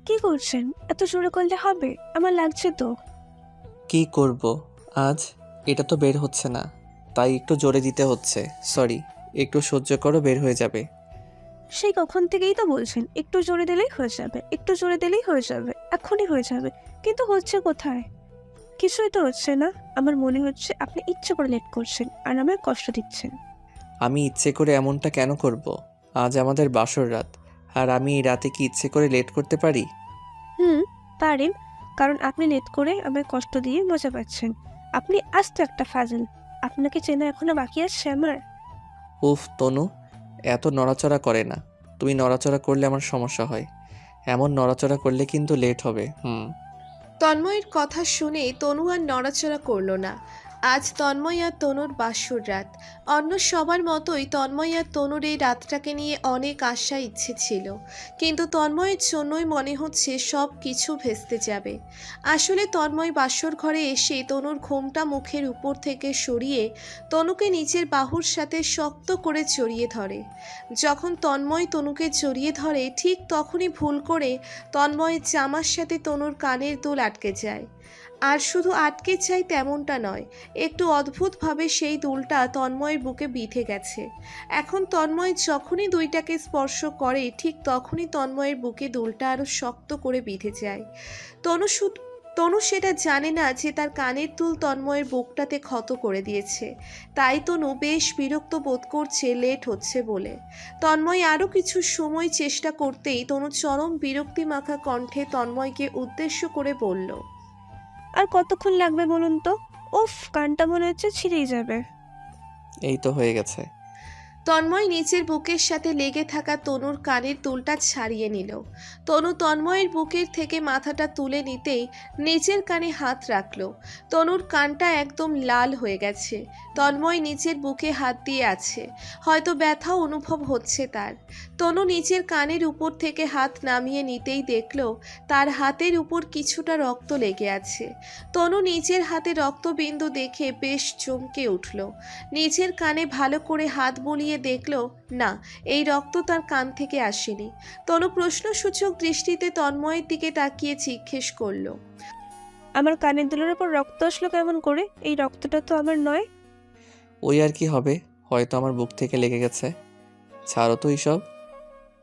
কি করছেন? এত জোরে করলে হবে? আমার লাগছে তো। কি করব আজ? এটা তো বের হচ্ছে না, তাই একটু জোরে দিতে হচ্ছে। সরি, একটু সহ্য করো, বের হয়ে যাবে। সেই কখন থেকেই তো বলছেন একটু জোরে দিলেই হয়ে যাবে, একটু জোরে দিলেই হয়ে যাবে, এক্ষুনি হয়ে যাবে। কিন্তু হচ্ছে কোথায়? কিছুই তো হচ্ছে না। আমার মনে হচ্ছে আপনি ইচ্ছে করে লেট করছেন আর আমায় কষ্ট দিচ্ছেন। আমি ইচ্ছে করে এমনটা কেন করব? আজ আমাদের বাসর রাত, আর আমি এই রাতে কি ইচ্ছে করে লেট করতে পারি? হুম, পারেন। কারণ আপনি লেট করে আমায় কষ্ট দিয়ে মজা পাচ্ছেন। আপনি আস্ত একটা ফাজিল। আপনাকে চেনা এখনো বাকি আছে আমার। উফ তনু, এত নড়াচড়া করে না। তুমি নড়াচড়া করলে আমার সমস্যা হয়। এমন নড়াচড়া করলে কিন্তু লেট হবে। তন্ময়ের কথা শুনে তনু আর নড়াচড়া করল না। আজ তন্ময় আর তনুর বাসর রাত। অন্য সবার মতোই তন্ময় আর তনুর এই রাতটাকে নিয়ে অনেক আশা ইচ্ছে ছিল, কিন্তু তন্ময়ের জন্যই মনে হচ্ছে সব কিছু ভেস্তে যাবে। আসলে তন্ময় বাসর ঘরে এসে তনুর ঘোমটা মুখের উপর থেকে সরিয়ে তনুকে নিজের বাহুর সাথে শক্ত করে জড়িয়ে ধরে। যখন তন্ময় তনুকে জড়িয়ে ধরে ঠিক তখনই ভুল করে তন্ময়ের জামার সাথে তনুর কানের দুল আটকে যায়। আর শুধু আটকে যায় তেমনটা নয়, একটু অদ্ভুতভাবে সেই দুলটা তন্ময়ের বুকে বিঁধে গেছে। এখন তন্ময় যখনই দুইটাকে স্পর্শ করে ঠিক তখনই তন্ময়ের বুকে দুলটা আরও শক্ত করে বিঁধে যায়। তনু শুধু তনু সেটা জানে না যে তার কানের দুল তন্ময়ের বুকটাতে ক্ষত করে দিয়েছে। তাই তনু বেশ বিরক্ত বোধ করছে লেট হচ্ছে বলে। তন্ময় আরও কিছু সময় চেষ্টা করতেই তনু চরম বিরক্তি মাখা কণ্ঠে তন্ময়কে উদ্দেশ্য করে বলল, আর কতক্ষণ লাগবে বলুন তো? উফ, কানটা মনে হচ্ছে ছিঁড়েই যাবে। এই তো হয়ে গেছে। তন্ময় নিচের বুকের সাথে লেগে থাকা তনুর কানের দুলটা ছাড়িয়ে নিল। তনু তন্ময়ের বুকের থেকে মাথাটা তুলে নিতেই নিচের কানে হাত রাখল। তনুর কানটা একদম লাল হয়ে গেছে। তন্ময় নিচের বুকে হাত দিয়ে আছে, হয়তো ব্যথাও অনুভব হচ্ছে তার। তনু নিচের কানের উপর থেকে হাত নামিয়ে নিতেই দেখল তার হাতের উপর কিছুটা রক্ত লেগে আছে। তনু নিজের হাতে রক্তবিন্দু দেখে বেশ চমকে উঠল। নিজের কানে ভালো করে হাত বুলিয়ে দেখল, না, এই রক্ত তার কান থেকে আসেনি। তনু প্রশ্নসূচক দৃষ্টিতে তন্ময়ের দিকে তাকিয়ে জিজ্ঞেস করল, আমার কানের দুলের উপর রক্ত আসলো কেমন করে? এই রক্তটা তো আমার নয়। ওই আর কি হবে, হয়তো আমার বুক থেকে লেগে গেছে। ছাড়ো তো এইসব।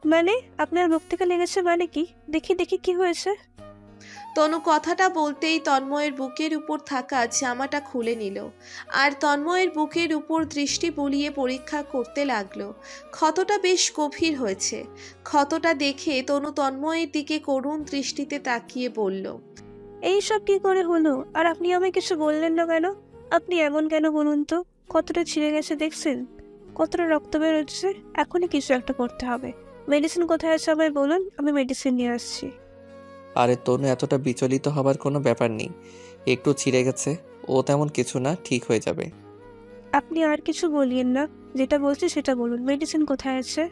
মানে? আপনার মুখ থেকে লেগেছে মানে কি? দেখি দেখি কি হয়েছে। তনু কথাটা বলতেই তন্ময়ের বুকের উপর থাকা জামাটা খুলে নিল আর তন্ময়ের বুকের উপর দৃষ্টি বুলিয়ে পরীক্ষা করতে লাগলো। ক্ষতটা বেশ গভীর হয়েছে। ক্ষতটা দেখে তনু তন্ময়ের দিকে করুণ দৃষ্টিতে তাকিয়ে বলল, এই সব কি করে হলো? আর আপনি আমায় কিছু বললেন না কেন? আপনি এমন কেন বলুন তো? কতটা ছিঁড়ে গেছে দেখছেন? কতটা রক্ত বের হচ্ছে? এখনই কিছু একটা করতে হবে। মেডিসিন কোথায় আছে আমায় বলুন, আমি মেডিসিন নিয়ে আসছি। আরে তনু, এতটা বিচলিত হবার কোনো ব্যাপার নেই। একটু ছিঁড়ে গেছে, ও তেমন কিছু না, ঠিক হয়ে যাবে। আপনি আর কিছু বলিয়েন না, যেটা বলছি সেটা বলুন। মেডিসিন কোথায় আছে?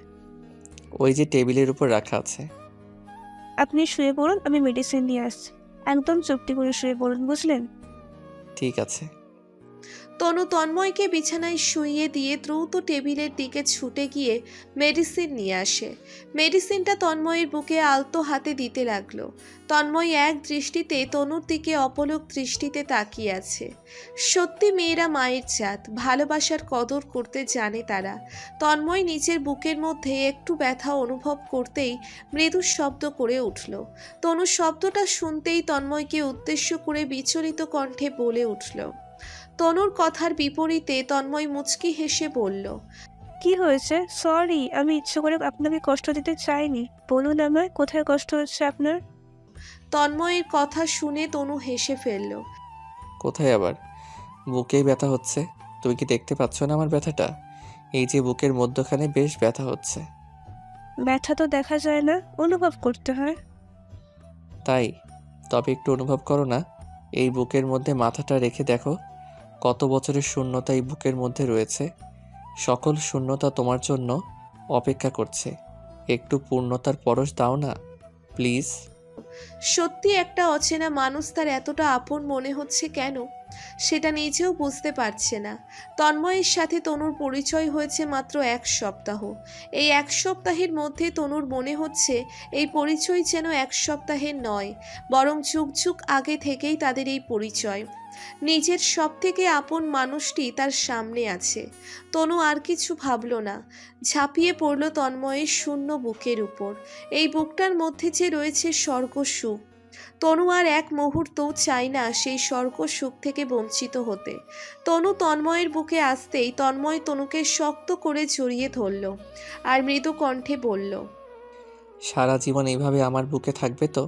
ওই যে টেবিলের উপর রাখা আছে। আপনি শুয়ে পড়ুন, আমি মেডিসিন নিয়ে আসছি। একদম চুপটি করে শুয়ে পড়ুন, বুঝলেন? ঠিক আছে। তনু তন্ময়কে বিছানায় শুইয়ে দিয়ে দ্রুত টেবিলের দিকে ছুটে গিয়ে মেডিসিন নিয়ে আসে। মেডিসিনটা তন্ময়ের বুকে আলতো হাতে দিতে লাগলো। তন্ময় এক দৃষ্টিতে তনুর দিকে অপলক দৃষ্টিতে তাকিয়ে আছে। সত্যি মেয়েরা মায়ের জাত, ভালোবাসার কদর করতে জানে তারা। তন্ময় নিজের বুকের মধ্যে একটু ব্যথা অনুভব করতেই মৃদু শব্দ করে উঠল। তনু শব্দটা শুনতেই তন্ময়কে উদ্দেশ্য করে বিচলিত কণ্ঠে বলে উঠল। তনুর কথার বিপরীতে তন্ময় মুচকি হেসে বলল, কি হয়েছে? সরি, আমি ইচ্ছে করে আপনাকে কষ্ট দিতে চাইনি। বলুন আমায়, কোথায় কষ্ট হচ্ছে আপনার? তন্ময়ের কথা শুনে তনু হেসে ফেলল। কোথায় আবার? বুকেই ব্যথা হচ্ছে। তুমি কি দেখতে পাচ্ছ না আমার ব্যথাটা? এই যে বুকের মধ্যখানে বেশ ব্যথা হচ্ছে। ব্যথা তো দেখা যায় না, অনুভব করতে হয়। তাই? তবে একটু অনুভব করো না। এই বুকের মধ্যে মাথাটা রেখে দেখো, কত বছরের শূন্যতা এই বুকের মধ্যে রয়েছে। সকল শূন্যতা তোমার জন্য অপেক্ষা করছে। একটু পূর্ণতার পরশ দাও না, প্লিজ। সত্যি একটা অচেনা মানুষ তার এতটা আপন মনে হচ্ছে কেন? সেটা নিজেও বুঝতে পারছে না। তন্ময়ের সাথে তনুর পরিচয় হয়েছে মাত্র 1 সপ্তাহ। এই 1 সপ্তাহের মধ্যে তনুর মনে হচ্ছে এই পরিচয় যেন 1 সপ্তাহের নয়, বরং যুগ যুগ আগে থেকেই তাদের এই পরিচয়। নিজের সবথেকে আপন মানুষটি তার সামনে আছে। তনু আর কিছু ভাবল না, ঝাঁপিয়ে পড়ল তন্ময়ের শূন্য বুকের উপর। এই বুকটার মধ্যে যে রয়েছে স্বর্গ সুখ। তনু আর এক মুহূর্তও চায় না সেই স্বর্গ সুখ থেকে বঞ্চিত হতে। তনু তন্ময়ের বুকে আসতেই তন্ময় তনুকে শক্ত করে জড়িয়ে ধরল আর মৃদু কণ্ঠে বলল, সারা জীবন এইভাবে আমার বুকে থাকবে তো?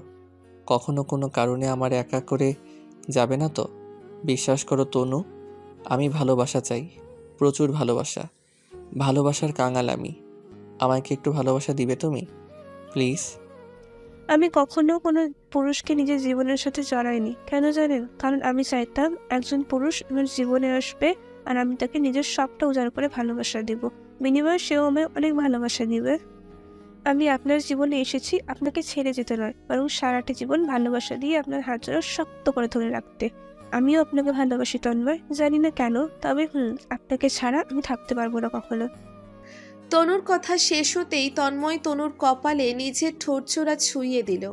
কখনো কোনো কারণে আমার একা করে যাবে না তো? বিশ্বাস করো তনু, আমি ভালোবাসা চাই, প্রচুর ভালোবাসা। ভালোবাসার কাঙাল আমি। আমাকে একটু ভালোবাসা দিবে তুমি, প্লিজ? আমি কখনো কোনো পুরুষকে নিজের জীবনের সাথে জড়াইনি। কেন জানেন? কারণ আমি চাইতাম একজন পুরুষ আমার জীবনে আসবে আর আমি তাকে নিজের সবটা উজাড় করে ভালোবাসা দিব। বিনিময়ে সেও আমায় অনেক ভালোবাসা দিবে। আমি আপনার জীবনে এসেছি আপনাকে ছেড়ে যেতে নয়, বরং সারাটা জীবন ভালোবাসা দিয়ে আপনার হাত জোড়া শক্ত করে ধরে রাখতে। আমিও আপনাকে ভালোবাসি তন্ময়, জানি না কেন, তবে আপনাকে ছাড়া আমি থাকতে পারবো না কখনো। তনুর কথা শেষ হতেই তন্ময় তনুর কপালে নিজের ঠোঁটজোড়া ছুঁয়ে দিল।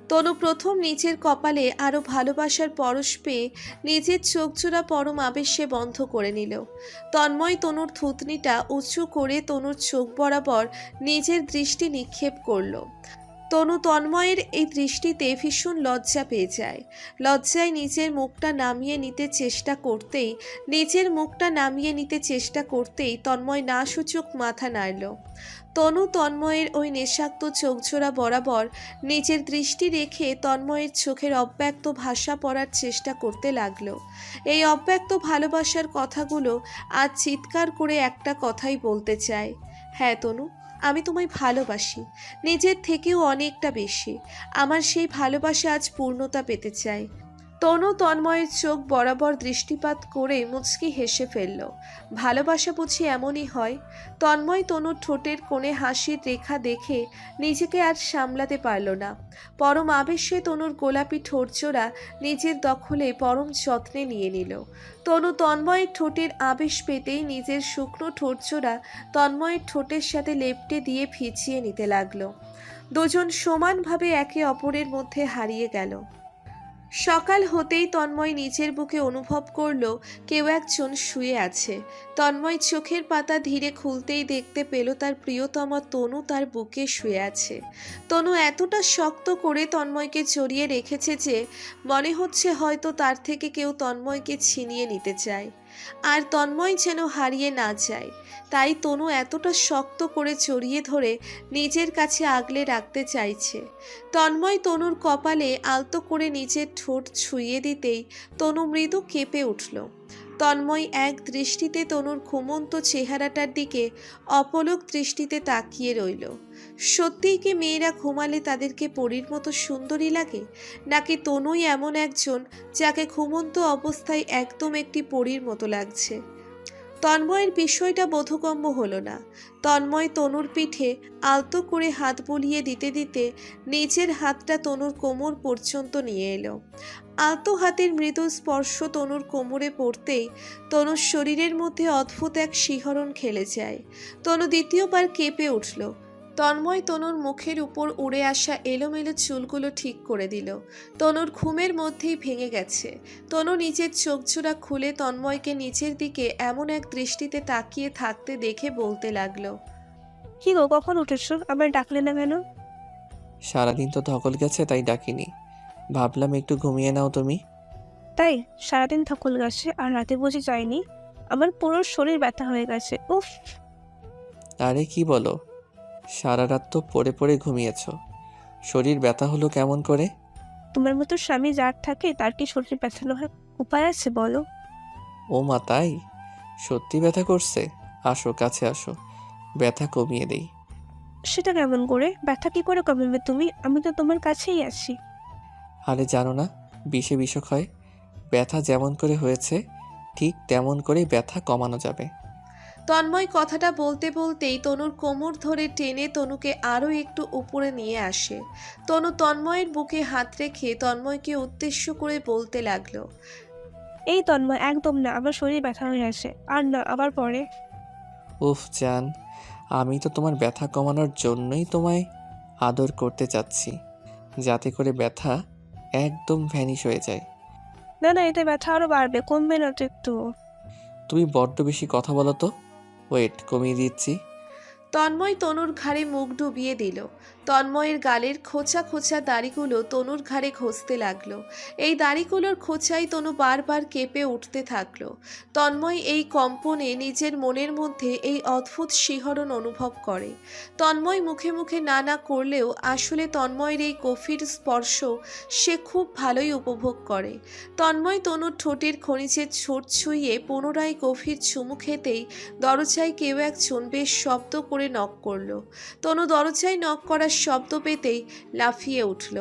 তনু প্রথম নিজের কপালে আরও ভালোবাসার পরশ পেয়ে নিজের চোখজোড়া পরম আবেশে বন্ধ করে নিল। তন্ময় তনুর থুতনিটা উঁচু করে তনুর চোখ বরাবর নিজের দৃষ্টি নিক্ষেপ করল। তনু তন্ময়ের এই দৃষ্টিতে ভীষণ লজ্জা পেয়ে যায়। লজ্জায় নিজের মুখটা নামিয়ে নিতে চেষ্টা করতেই তন্ময় না সূচক মাথা নাড়ল। তনু তন্ময়ের ওই নেশাক্ত চোখজোড়া বরাবর নিজের দৃষ্টি রেখে তন্ময়ের চোখের অব্যক্ত ভাষা পড়ার চেষ্টা করতে লাগলো। এই অব্যক্ত ভালোবাসার কথাগুলো আজ চিৎকার করে একটা কথাই বলতে চায়, হ্যাঁ তনু, আমি তোমায় ভালোবাসি, নিজের থেকেও অনেকটা বেশি। আমার সেই ভালোবাসা আজ পূর্ণতা পেতে চাই। তনু তন্ময়ের চোখ বরাবর দৃষ্টিপাত করে মুচকি হেসে ফেলল। ভালোবাসা বুঝি এমনই হয়? তন্ময় তনুর ঠোঁটের কোণে হাসির রেখা দেখে নিজেকে আর সামলাতে পারল না। পরম আবেশে তনুর গোলাপি ঠোঁটজোড়া নিজের দখলে পরম যত্নে নিয়ে নিল। তনু তন্ময়ের ঠোঁটের আবেশ পেতেই নিজের শুকনো ঠোঁটজোড়া তন্ময়ের ঠোঁটের সাথে লেপ্টে দিয়ে ভিজিয়ে নিতে লাগলো। দুজন সমানভাবে একে অপরের মধ্যে হারিয়ে গেল। সকাল হতেই তন্ময় নিজের বুকে অনুভব করল কেউ একজন শুয়ে আছে। তন্ময় চোখের পাতা ধীরে খুলতেই দেখতে পেল তার প্রিয়তমা তনু তার বুকে শুয়ে আছে। তনু এতটা শক্ত করে তন্ময়কে জড়িয়ে রেখেছে যে মনে হচ্ছে হয়তো তার থেকে কেউ তন্ময়কে ছিনিয়ে নিতে চায়, আর তন্ময় যেন হারিয়ে না যায়। তাই তনু এতটা শক্ত করে জড়িয়ে ধরে নিজের কাছে আগলে রাখতে চাইছে। তন্ময় তনুর কপালে আলতো করে নিজের ঠোঁট ছুঁয়ে দিতেই তনু মৃদু কেঁপে উঠল। তন্ময় এক দৃষ্টিতে তনুর ঘুমন্ত চেহারাটার দিকে অপলক দৃষ্টিতে তাকিয়ে রইল। সত্যিই কি মেয়েরা ঘুমালে তাদেরকে পরীর মতো সুন্দরী লাগে, নাকি তনুই এমন একজন যাকে ঘুমন্ত অবস্থায় একদম একটি পরীর মতো লাগছে? তন্ময়ের বিষয়টা বোধগম্য হলো না। তন্ময় তনুর পিঠে আলতো করে হাত বুলিয়ে দিতে দিতে নিজের হাতটা তনুর কোমর পর্যন্ত নিয়ে এলো। আলতো হাতের মৃদু স্পর্শ তনুর কোমরে পড়তেই তনুর শরীরের মধ্যে অদ্ভুত এক শিহরণ খেলে যায়। তনু দ্বিতীয়বার কেঁপে উঠল। তন্ময় তনুর মুখের উপর উড়ে আসা এলোমেলো চুলগুলো ঠিক করে দিল। তনুর ঘুমের মধ্যেই ভেঙে গেছে। তনু নিজের চোখজোড়া খুলে তন্ময়কে নিচের দিকে এমন এক দৃষ্টিতে তাকিয়ে থাকতে দেখে বলতে লাগলো, কি গো, কখন উঠেছো? আবার ডাকলে না কেন? সারাদিন তো ধকল গেছে, তাই ডাকিনি। ভাবলাম একটু ঘুমিয়ে নাও তুমি। তাই? সারাদিন ধকল গেছে আর রাতে বুঝি যায়নি? আমার পুরো শরীর ব্যথা হয়ে গেছে, উফ। আরে কি বলো, সারা রাত তো পড়ে পড়ে ঘুমিয়েছ, শরীর ব্যথা হলো কেমন করে? তোমার মতো স্বামী যার থাকে তার কি শরীর ব্যথা হওয়ার উপায় আছে বলো? ও মা, তাই? সত্যি ব্যথা করছে? আসো, কাছে আসো, ব্যথা কমিয়ে দেই। সেটা কেমন করে? ব্যথা কি করে কমাবে তুমি? আমি তো তোমার কাছেই আছি। আরে জানো না, বিষে বিষক হয়। ব্যথা যেমন করে হয়েছে ঠিক তেমন করেই ব্যথা কমানো যাবে। তন্ময় কথাটা বলতে বলতেই তনুর কোমর ধরে টেনে তনুকে আরও একটু উপরে নিয়ে আসে। তনু তন্ময়ের বুকে হাত রেখে তন্ময়কে উদ্দেশ্য করে বলতে লাগলো, এই তন্ময়, একদম না, আমার শরীর ব্যথা হয়ে আসে। আর না, আবার পরে। উফ জান, আমি তো তোমার ব্যথা কমানোর জন্যই তোমায় আদর করতে চাচ্ছি, যাতে করে ব্যথা একদম ভ্যানিশ হয়ে যায়। না না, এতে ব্যথা আরো বাড়বে, কমবে না তো একটু। তুমি বড্ড বেশি কথা বলো তো। ওয়েট, কমিয়ে দিচ্ছি। তন্ময় তনুর ঘাড়ে মুখ ডুবিয়ে দিল। তন্ময়ের গালের খোঁচা খোঁচা দাড়িগুলো তনুর ঘাড়ে ঘষতে লাগলো। এই দাড়িগুলোর খোঁচাই তনু বারবার কেঁপে উঠতে থাকলো। তন্ময় এই কম্পনে নিজের মনের মধ্যে এই অদ্ভুত শিহরণ অনুভব করে। তন্ময় মুখে মুখে না না করলেও আসলে তন্ময়ের এই গভীর স্পর্শ সে খুব ভালোই উপভোগ করে। তন্ময় তনুর ঠোঁটের খনিজের ছোট ছুঁয়ে পুনরায় গভীর চুমু খেতেই দরজায় কেউ একজন বেশ শব্দ করে নক করলো। তনু দরজায় নক করার শব্দ পেতেই লাফিয়ে উঠল।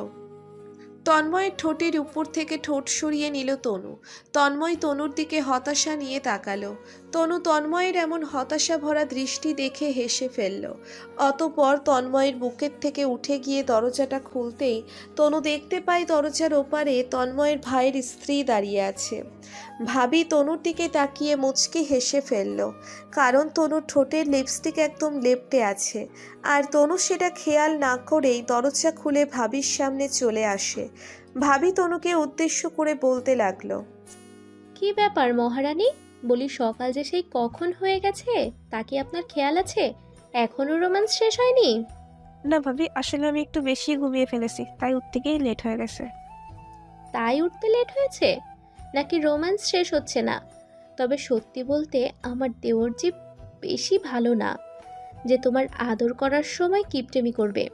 তন্ময়ের ঠোঁটের উপর থেকে ঠোঁট সরিয়ে নিল তনু। তন্ময় তনুর দিকে হতাশা নিয়ে তাকালো। তনু তন্ময়ের এমন হতাশা ভরা দৃষ্টি দেখে হেসে ফেলল। অতঃপর তন্ময়ের বুকের থেকে উঠে গিয়ে দরজাটা খুলতেই তনু দেখতে পায় দরজার ওপারে তন্ময়ের ভাইয়ের স্ত্রী দাঁড়িয়ে আছে। ভাবি তনুর দিকে তাকিয়ে মুচকি হেসে ফেলল, কারণ তনুর ঠোঁটের লিপস্টিক একদম লেপ্টে আছে। আর তনু সেটা খেয়াল না করেই দরজা খুলে ভাবির সামনে চলে আসে। ভাবি তনুকে উদ্দেশ্য করে বলতে লাগলো, কি ব্যাপার মহারানী? বলি সকাল যে সেই কখন হয়ে গেছে, তা কি আপনার খেয়াল আছে? এখনো রোম্যান্স শেষ হয়নি? না ভাবি, আসলে আমি একটু বেশি ঘুমিয়ে ফেলেছি, তাই উঠতে গিয়ে লেট হয়ে গেছে। তাই উঠতে লেট হয়েছে? নাকি রোম্যান্স শেষ হচ্ছে না? তবে সত্যি বলতে আমার দেওর জি বেশি ভালো না, যে তোমার আদর করার সময় কিপটেমি করবে।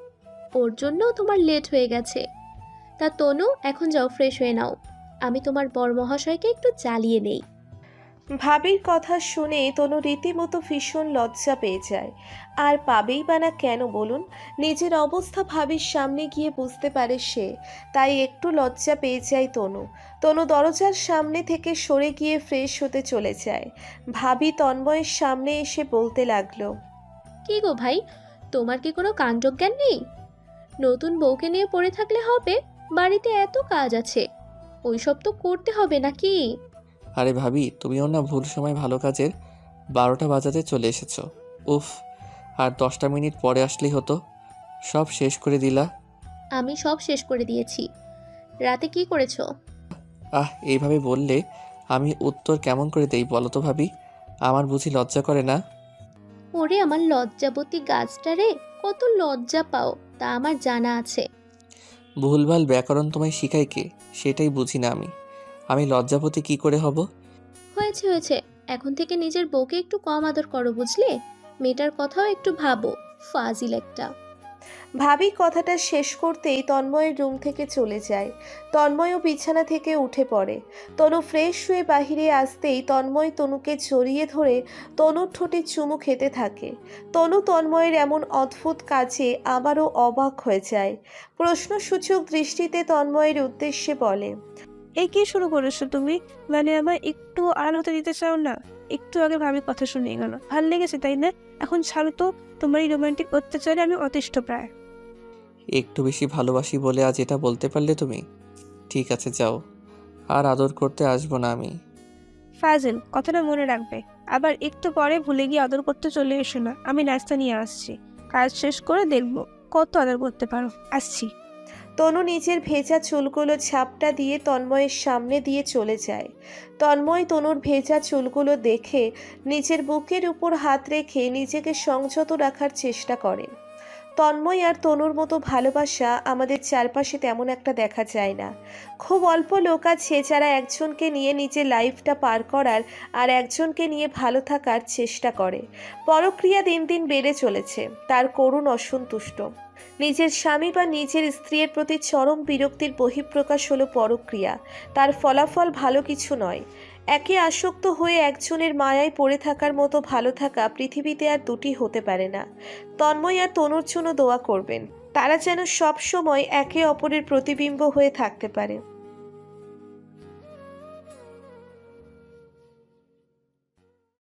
ওর জন্যও তোমার লেট হয়ে গেছে। তা তনু, এখন যাও ফ্রেশ হয়ে নাও, আমি তোমার বর মহাশয়কে একটু জ্বালিয়ে নেই। ভাবির কথা শুনে তনু রীতিমতো ভীষণ লজ্জা পেয়ে যায়। আর পাবেই বা না কেন বলুন? নিজের অবস্থা ভাবির সামনে গিয়ে বুঝতে পারে সে, তাই একটু লজ্জা পেয়ে যায় তনু। তনু দরজার সামনে থেকে সরে গিয়ে ফ্রেশ হতে চলে যায়। ভাবি তন্ময়ের সামনে এসে বলতে লাগলো, কি গো ভাই, তোমার কি কোনো কাণ্ডজ্ঞান নেই? নতুন বউকে নিয়ে পড়ে থাকলে হবে? বাড়িতে এত কাজ আছে, ওইসব তো করতে হবে নাকি? আরে ভাবি, তুমিও না ভুল সময় ভালো কাজের 12টা বাজাতে চলে এসেছো। উফ, আর 10টা মিনিট পরে আসলেই হতো। সব শেষ করে দিলা। আমি সব শেষ করে দিয়েছি। রাতে কি করেছো? এইভাবে বললে আমি উত্তর কেমন করে দেই বলো তো ভাবি? আমার বুঝি লজ্জা করে না? ওরে আমার লজ্জাবতী গাছটা রে, কত লজ্জা পাও তা আমার জানা আছে। ভুলভাল ব্যাকরণ তোমায় শিখাই কে, সেটাই বুঝি না আমি। আমি লজ্জাপতি কি করে হব? হয়েছে হয়েছে, এখন থেকে নিজের বউকে একটু কম আদর করো, বুঝলে? মেয়েটার কথাও একটু ভাবো, ফাজিল একটা। ভাবি কথাটা শেষ করতেই তন্ময়ের রুম থেকে চলে যায়। তন্ময়ও বিছানা থেকে উঠে পড়ে। তনু ফ্রেশ হয়ে বাহিরে আসতেই তন্ময় তনুকে জড়িয়ে ধরে তনুর ঠোঁটে চুমু খেতে থাকে। তনু তন্ময়ের এমন অদ্ভুত কাজে আবারও অবাক হয়ে যায়। প্রশ্নসূচক দৃষ্টিতে তন্ময়ের উদ্দেশ্যে বলে, এই কি শুরু করেছো তুমি? মানে আমার একটু আড়াল হতে দিতে চাও না? একটু আগে ভাবির কথা শুনে গেল, ভাল লেগেছে তাই না? এখন ছাড়ো তো, তোমার এই রোমান্টিক অত্যাচারে আমি অতিষ্ঠ প্রায়। একটু বেশি ভালোবাসি বলে আজ এটা বলতে পারলে তুমি? ঠিক আছে, যাও, আর আদর করতে আসবো না আমি। ফাজিল, কথাটা মনে রাখবে। আবার একটু পরে ভুলে গিয়ে আদর করতে চলে এসো না, আমি নাস্তা নিয়ে আসছি। কাজ শেষ করে দেখবো কত আদর করতে পারো। আসছি। তনু নিজের ভেজা চুলগুলো ঝাপটা দিয়ে তন্ময়ের সামনে দিয়ে চলে যায়। তন্ময় তনুর ভেজা চুলগুলো দেখে নিজের বুকের উপর হাত রেখে নিজেকে সংযত রাখার চেষ্টা করে। তন্ময় আর তনুর মতো ভালোবাসা আমাদের চারপাশে তেমন একটা দেখা যায় না। খুব অল্প লোক আছে যারা একজনকে নিয়ে নিজের লাইফটা পার করার আর একজনকে নিয়ে ভালো থাকার চেষ্টা করে। পরক্রিয়া দিন দিন বেড়ে চলেছে, তার করুণ অসন্তুষ্ট। নিজের স্বামী বা নিজের স্ত্রীর প্রতি চরম বিরক্তির বহিঃপ্রকাশ হলো পরক্রিয়া। তার ফলাফল ভালো কিছু নয়। একে আসক্ত হয়ে একজনের মায়ায় পড়ে থাকার মতো ভালো থাকা পৃথিবীতে আর দুটি হতে পারে না। তন্ময় আর তনুর জন্য দোয়া করবেন, তারা যেন সব সময় একে অপরের প্রতিবিম্ব হয়ে থাকতে পারে।